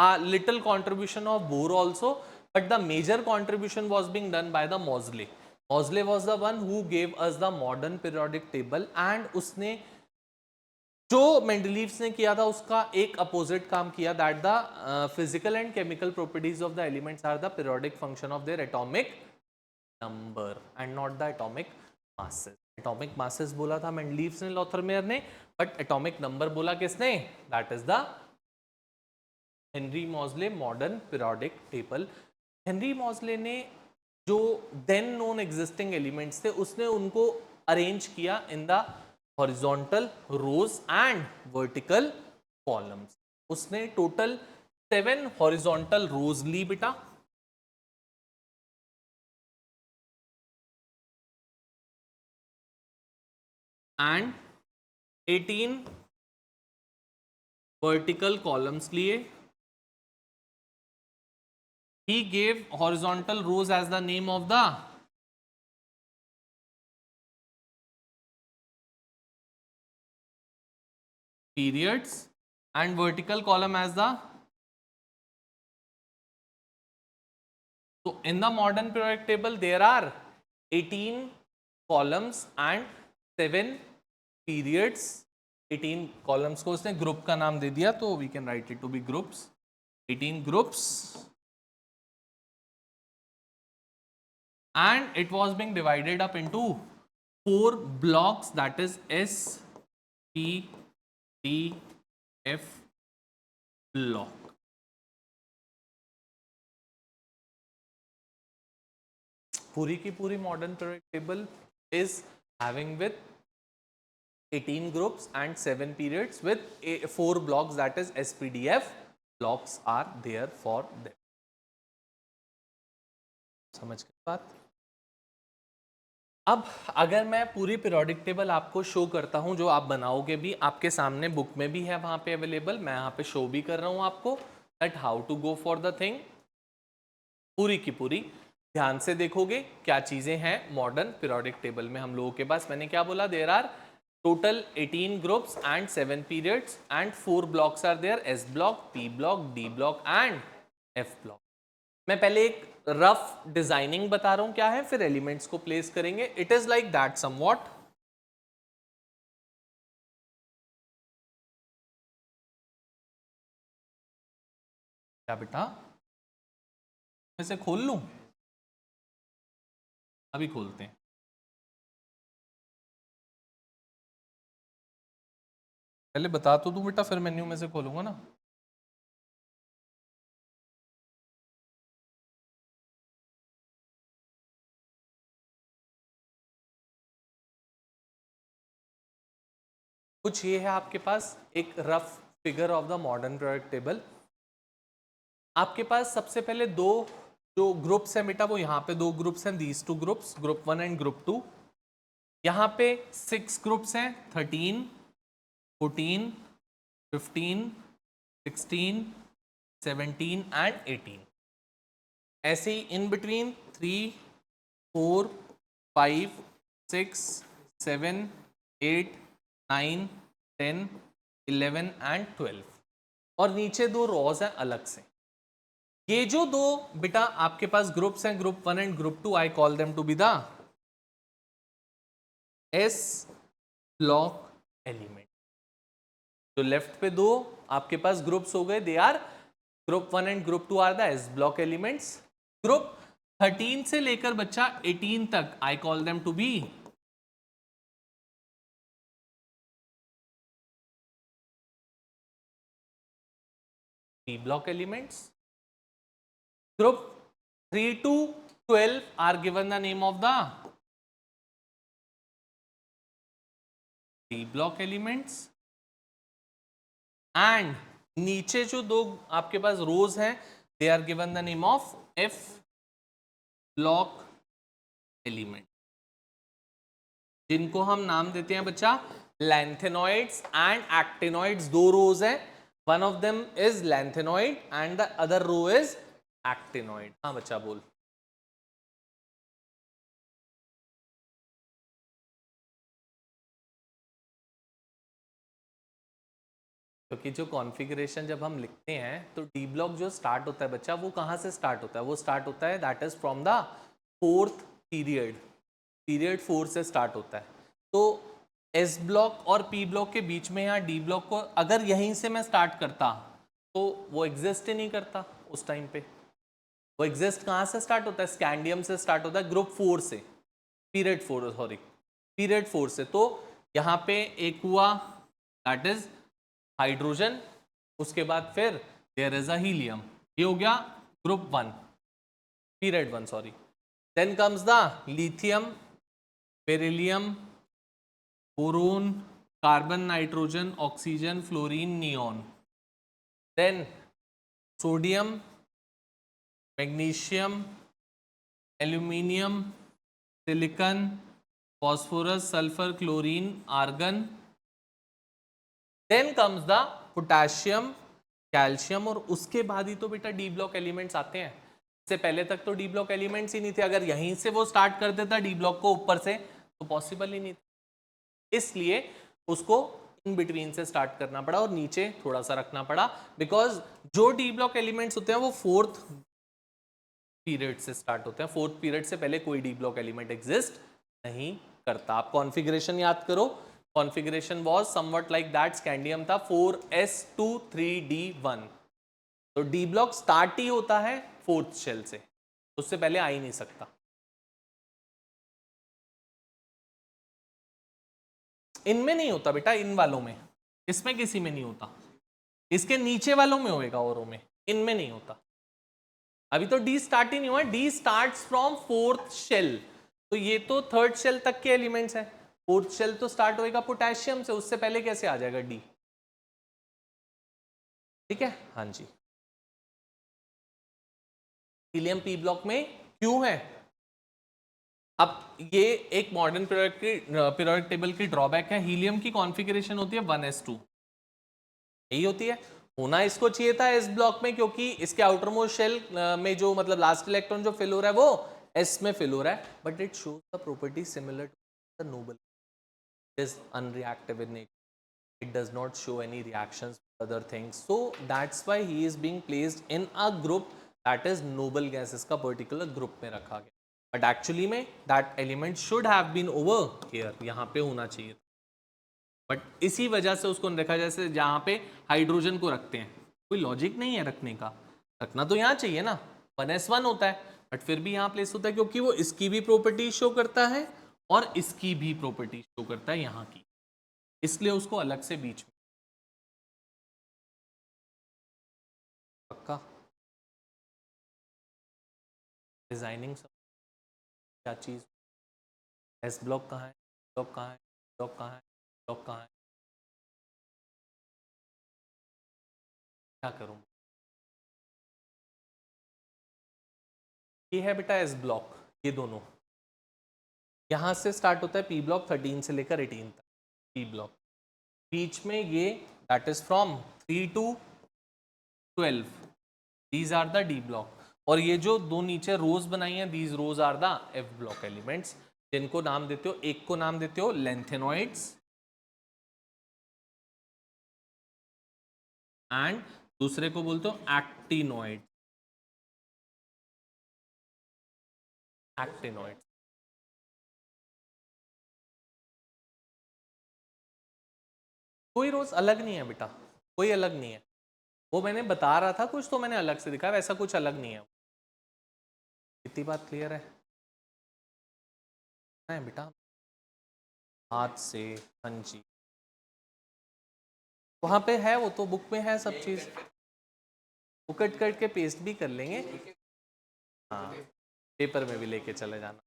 a little contribution of Bohr also, but the major contribution was being done by the Moseley. Moseley was the one who gave us the modern periodic table, and उसने जो मेंडलीव्स ने किया था उसका एक अपोजिट काम किया, that the physical and chemical properties of the elements are the periodic function of their atomic number and not the atomic masses. Atomic masses बोला था मेंडलीव्स ने, लॉथरमेयर ने, बट एटॉमिक नंबर बोला किसने? That is the Henry Mauchly modern periodic table. Henry Mauchly ने जो देन नोन एग्जिस्टिंग एलिमेंट्स थे उसने उनको अरेंज किया in the horizontal rows and vertical columns. उसने टोटल 7 horizontal rows ली बेटा, and 18 vertical columns लिए. He gave horizontal rows as the name of the periods and vertical column as the. So in the modern periodic table there are 18 columns and 7 periods. 18 columns को उसने ग्रुप का नाम दे दिया, तो we can write it to be groups. 18 groups, and it was being divided up into 4 blocks, that is S, P, D, F block. पूरी की पूरी modern periodic table is having with 18 groups and 7 periods with 4 blocks, that is SPDF blocks are there for them. समझ गए बात? अब अगर मैं पूरी पीरियोडिक टेबल आपको शो करता हूं, जो आप बनाओगे भी, आपके सामने बुक में भी है वहां पे अवेलेबल, मैं यहाँ पे शो भी कर रहा हूं आपको that how to go for the thing. पूरी की पूरी ध्यान से देखोगे क्या चीजें हैं मॉडर्न पीरियोडिक टेबल में हम लोगों के पास. मैंने क्या बोला? There are total 18 groups and 7 periods and 4 blocks are there, S block, P block, D block and F block. मैं पहले एक रफ डिजाइनिंग बता रहा हूं क्या है, फिर एलिमेंट्स को प्लेस करेंगे. It is like that somewhat. क्या बेटा, मैं इसे खोल लूं? अभी खोलते हैं. पहले बता तो दूं बेटा, फिर मेन्यू में से खोलूंगा ना. कुछ ये है आपके पास एक rough figure of the modern periodic table. आपके पास सबसे पहले दो जो ग्रुप्स हैं बेटा, वो यहाँ पे दो ग्रुप्स हैं, these two groups, group 1 and group 2। यहाँ पे 6 ग्रुप्स हैं, 13, 14, 15, 16, 17 एंड 18। ऐसे ही इन बिटवीन 3, 4, 5, 6, 7, 8, 9, 10, 11 एंड 12। और नीचे दो रॉज हैं अलग से। ये जो दो बेटा आपके पास ग्रुप्स हैं, group 1 and group 2, I call them to be the S block element. तो लेफ्ट पे दो आपके पास ग्रुप्स हो गए, they are group 1 and group 2 are the S block elements. Group 13 से लेकर बच्चा 18 तक I call them to be P block elements. Group 3 to 12 are given the name of the D block elements, and नीचे जो दो आपके पास रोज हैं, they are given the name of F block element, जिनको हम नाम देते हैं बच्चा लैंथेनॉइड्स एंड एक्टिनॉइड्स। दो रोज हैं, one of them is lanthanoid and the other row is actinoid. हाँ बच्चा बोल। क्योंकि जो कॉन्फ़िगरेशन जब हम लिखते हैं तो डी ब्लॉक जो स्टार्ट होता है बच्चा, वो कहाँ से स्टार्ट होता है? वो स्टार्ट होता है that is from the fourth period, period 4 से स्टार्ट होता है। तो एस ब्लॉक और पी ब्लॉक के बीच में यहाँ डी ब्लॉक को अगर यहीं से मैं स्टार्ट करता तो वो एग्जिस्ट ही नहीं करता उस टाइम पे। वो एग्जिस्ट कहाँ से स्टार्ट होता है? स्कैंडियम से स्टार्ट होता है, ग्रुप 4 से, पीरियड 4 सॉरी, पीरियड 4 से। तो यहाँ पे एक हुआ दैट इज हाइड्रोजन, उसके बाद फिर देयर इज अ हीलियम, ये हो गया group 1, period 1 sorry. Then comes the lithium, beryllium, boron, carbon, nitrogen, oxygen, fluorine, neon. Then sodium, magnesium, aluminium, silicon, phosphorus, sulphur, chlorine, argon. Then comes the potassium, calcium, और उसके बाद ही तो बेटा डी ब्लॉक एलिमेंट्स आते हैं। इससे पहले तक तो डी ब्लॉक एलिमेंट्स ही नहीं थे। अगर यहीं से वो स्टार्ट कर देता डी ब्लॉक को ऊपर से तो पॉसिबल ही नहीं था, इसलिए उसको इन बिटवीन से स्टार्ट करना पड़ा और नीचे थोड़ा सा रखना पड़ा, बिकॉज जो डी ब्लॉक एलिमेंट्स होते हैं वो फोर्थ पीरियड से स्टार्ट होते हैं। फोर्थ पीरियड से पहले कोई डी ब्लॉक एलिमेंट एग्जिस्ट नहीं करता। आप कॉन्फ़िगरेशन याद करो, configuration was somewhat like that. Scandium था 4s2 3d1, तो डी ब्लॉक स्टार्ट ही होता है फोर्थ शेल से, उससे पहले आ ही नहीं सकता। इनमें नहीं होता बेटा, इन वालों में, इसमें किसी में नहीं होता, इसके नीचे वालों में होएगा, औरों में, इनमें नहीं होता। अभी तो डी स्टार्ट ही नहीं हुआ, D start from fourth shell, तो ये तो थर्ड शेल तक के एलिमेंट्स हैं। फोर्थ शेल तो स्टार्ट होएगा पोटेशियम से, उससे पहले कैसे आ जाएगा डी? ठीक है, हाँ जी। हीलियम पी ब्लॉक में क्यों है? अब ये एक मॉडर्न पीरियोडिक टेबल की ड्रॉबैक है। हीलियम की कॉन्फ़िगरेशन होती है 1s2, यही होती है। होना इसको चाहिए था एस ब्लॉक में, क्योंकि इसके आउटर मोस्ट शेल में जो मतलब लास्ट इलेक्ट्रॉन जो फिल हो रहा है वो एस में फिल हो रहा है, but it shows the property similar to the noble, is unreactive in nature, it does not show any reactions with other things, so that's why he is being placed in a group that is noble gases का particular group में रखा गया, but actually में that element should have been over here, यहाँ पे होना चाहिए, बट इसी वजह से उसको रखा, जैसे जहाँ पे हाइड्रोजन को रखते हैं, कोई लॉजिक नहीं है रखने का, रखना तो यहाँ चाहिए ना, 1s1 होता है, बट फिर भी यहाँ प्लेस होता है क्योंकि वो इसकी भी प्रॉपर्टी शो करता है और इसकी भी प्रॉपर्टी शो करता है यहाँ की, इसलिए उसको अलग से बीच में। पक्का डिजाइनिंग सब क्या चीज़, एस ब्लॉक कहाँ है, ब्लॉक कहाँ है, ब्लॉक कहाँ है, ब्लॉक कहाँ है, क्या करूं? ये है बेटा एस ब्लॉक, ये दोनों यहां से स्टार्ट होता है पी ब्लॉक 13 से लेकर 18 तक, पी ब्लॉक बीच में ये that is from 3 to 12, these are the D block. और ये जो दो नीचे रोज बनाई हैं, these rows are the F block elements, जिनको नाम देते हो, एक को नाम देते हो लेंथेनॉइड्स एंड दूसरे को बोलते हो एक्टिनॉइड, एक्टिनॉइड। कोई रोज अलग नहीं है बेटा, कोई अलग नहीं है, वो मैंने बता रहा था कुछ तो मैंने अलग से दिखा, वैसा कुछ अलग नहीं है। इतनी बात क्लियर है बेटा? हाथ से, हाँ जी, वहां पे है, वो तो बुक में है सब चीज, वो कट कट के पेस्ट भी कर लेंगे, हाँ पेपर में भी लेके चले जाना।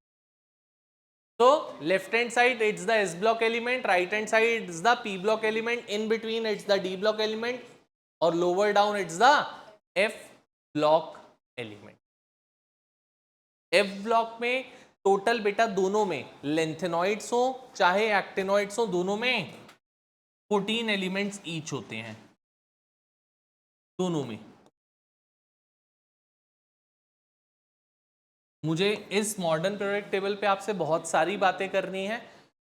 तो left hand side it's the S block element, right hand side it's the P block element, in between it's the D block element, और lower down it's the F block element. F block में टोटल बेटा दोनों में लेंथेनॉइड्स हो चाहे एक्टिनॉइड्स हो, दोनों में 14 एलिमेंट्स ईच होते हैं, दोनों में। मुझे इस मॉडर्न पीरियोडिक टेबल पे आपसे बहुत सारी बातें करनी है।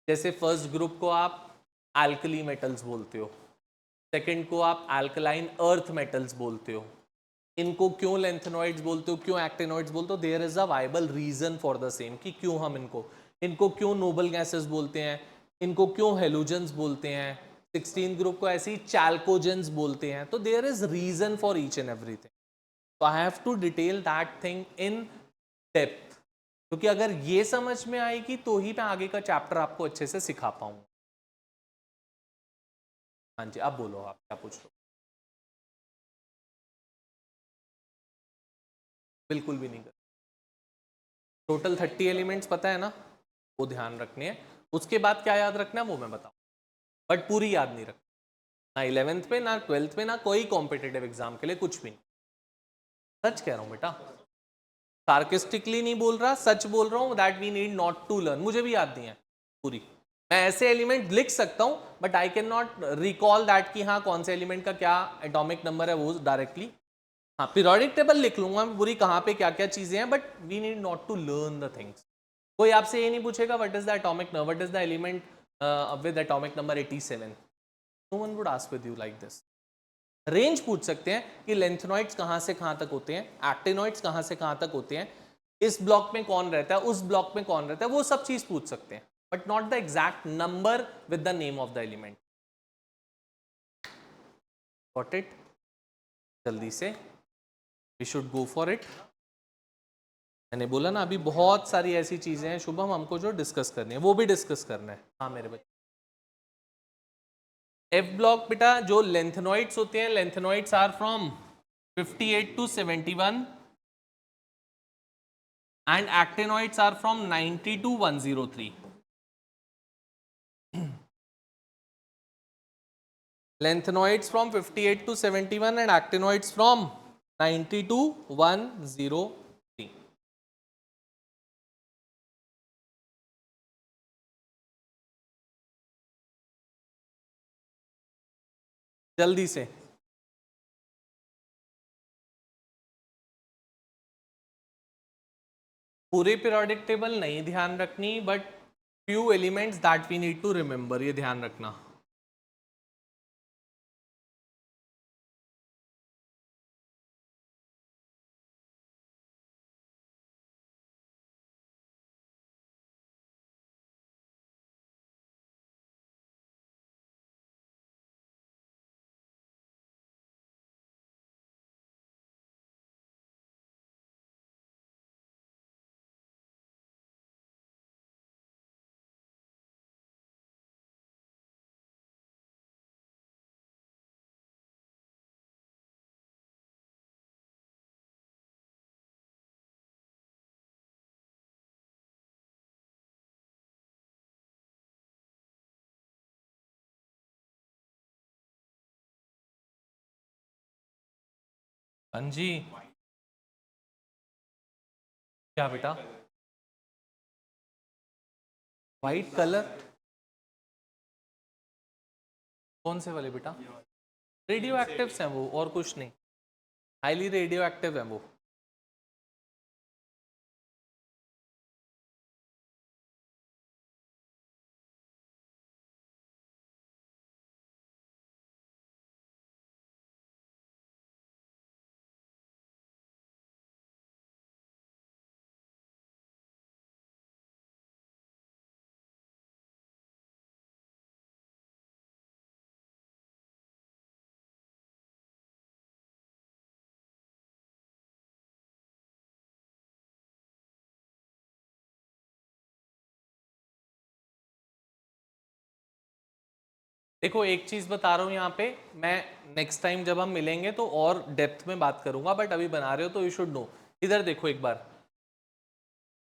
जैसे फर्स्ट ग्रुप को आप एल्कली मेटल्स बोलते हो, सेकंड को आप अल्कलाइन अर्थ मेटल्स बोलते हो, इनको क्यों लेंथेनॉइड्स बोलते हो, क्यों एक्टिनॉइड्स बोलते हो, there is a viable reason for the same, कि क्यों हम इनको क्यों नोबल गैसेस बोलते हैं, इनको क्यों हेलोजेंस बोलते हैं, 16 ग्रुप को ऐसे ही चैल्कोजेंस बोलते हैं। तो there is reason for each and everything, तो I have to detail that thing in depth, क्योंकि अगर ये समझ में आएगी तो ही मैं आगे का चैप्टर आपको अच्छे से सिखा पाऊंगा। हाँ जी, अब बोलो, आप क्या पूछ रहे हो? बिल्कुल भी नहीं कर, टोटल 30 एलिमेंट्स पता है ना, वो ध्यान रखने हैं। उसके बाद क्या याद रखना है वो मैं बताऊँ, बट पूरी याद नहीं रखना, ना 11th पे ना 12th पे ना कोई कॉम्पिटेटिव एग्जाम के लिए, कुछ भी नहीं। सच कह रहा हूँ बेटा, सार्केस्टिकली नहीं बोल रहा, सच बोल रहा हूँ, that we need not to learn. मुझे भी याद नहीं है पूरी, मैं ऐसे एलिमेंट लिख सकता हूँ but I can not recall that कि हाँ कौन से एलिमेंट का क्या एटॉमिक नंबर है वो डायरेक्टली। हाँ पीरियोडिक टेबल लिख लूंगा मैं पूरी, कहाँ पे क्या क्या चीजें हैं, but we need not to learn the things. कोई आपसे ये नहीं पूछेगा what is the atomic number, what is the element with atomic number 87, no one would ask with you like this. Range पूछ सकते हैं कि लेंथेनॉइड्स कहाँ से कहाँ तक होते हैं, एक्टिनॉइड्स कहाँ से कहाँ तक होते हैं, इस ब्लॉक में कौन रहता है, उस ब्लॉक में कौन रहता है, वो सब चीज पूछ सकते हैं, but not the exact number with the name of the element. Got it? जल्दी से, we should go for it. मैंने बोला ना अभी बहुत सारी ऐसी चीजें हैं शुभम हमको जो डिस्कस करनी है, वो भी डिस्कस करना है। हाँ मेरे बच्चे, एफ ब्लॉक बेटा जो लेंथेनॉइड्स होते हैं, lanthanoids are from 58 to 71 and actinoids are from 90 to 103. Lanthanoids from 58 to 71 and actinoids from 90 to 103. जल्दी से, पूरे पीरियोडिक टेबल नहीं ध्यान रखनी, but few elements that we need to remember, ये ध्यान रखना। हाँ जी, क्या बेटा? वाइट कलर कौन से वाले बेटा? रेडियो एक्टिव्स हैं वो, और कुछ नहीं, हाईली रेडियो एक्टिव है वो। देखो एक चीज बता रहा हूँ यहाँ पे, मैं नेक्स्ट टाइम जब हम मिलेंगे तो और डेप्थ में बात करूंगा, बट अभी बना रहे हो तो यू शुड नो। इधर देखो एक बार,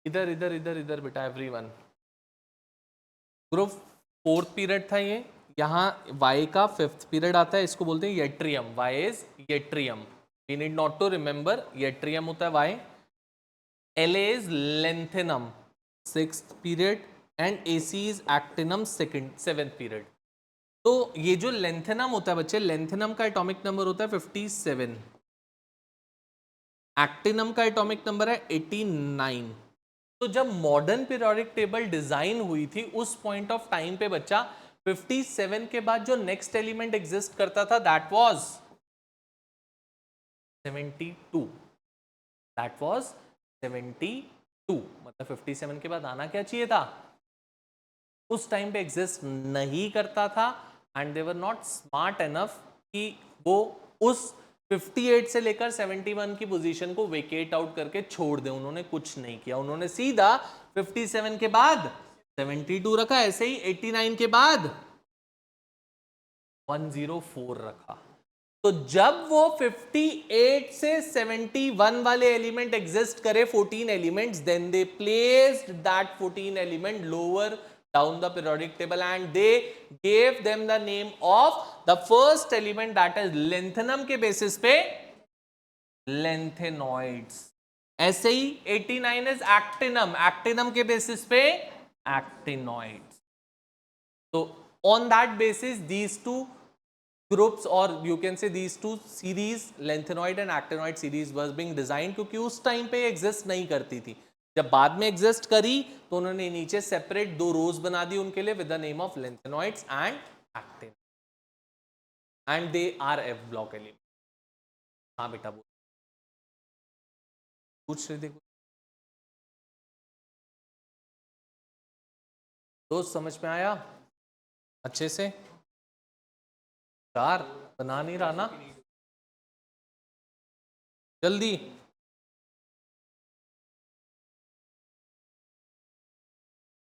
इधर इधर इधर इधर बेटा, एवरीवन। ग्रुप फोर्थ पीरियड था ये, यहाँ वाई का फिफ्थ पीरियड आता है, इसको बोलते हैं yttrium. Y is yttrium, we need not to remember, yttrium होता है Y. L is lanthanum, sixth period, and A C is actinium, seventh period. तो ये जो लेंथेनम होता है बच्चे, लेंथेनम का एटॉमिक नंबर होता है 57, एक्टिनम का एटॉमिक नंबर है 89। तो जब मॉडर्न पीरियोडिक टेबल डिजाइन हुई थी उस पॉइंट ऑफ टाइम पे बच्चा 57 के बाद जो नेक्स्ट एलिमेंट एग्जिस्ट करता था दैट वाज 72, दैट वाज 72, मतलब 57 के बाद आना क्या चाहिए था, उस टाइम पे एग्जिस्ट नहीं करता था। And they were not smart enough कि वो उस 58 से लेकर 71 की पोजीशन को वेकेट आउट करके छोड़ दे। उन्होंने कुछ नहीं किया, उन्होंने सीधा 57 के बाद 72 रखा, ऐसे ही 89 के बाद 104 रखा। तो जब वो 58 से 71 वाले एलिमेंट एग्जिस्ट करे, 14 elements, then they placed that 14 element lower down the periodic table and they gave them the name of the first element, that is lanthanum के basis पे lanthanoids। ऐसे ही 89 is actinum, actinum के basis पे actinoids। तो on that basis these two groups, or you can say these two series, lanthanoid and actinoid series was being designed, क्योंकि उस टाइम पे एग्जिस्ट नहीं करती थी। जब बाद में एग्जिस्ट करी तो उन्होंने नीचे सेपरेट दो रोज बना दी उनके लिए with the name of lanthanoids and actin, and they R F block element. हाँ बेटा बोल, पूछ रहे थे दोस्त, समझ में आया अच्छे से? चार बना नहीं रहा ना, जल्दी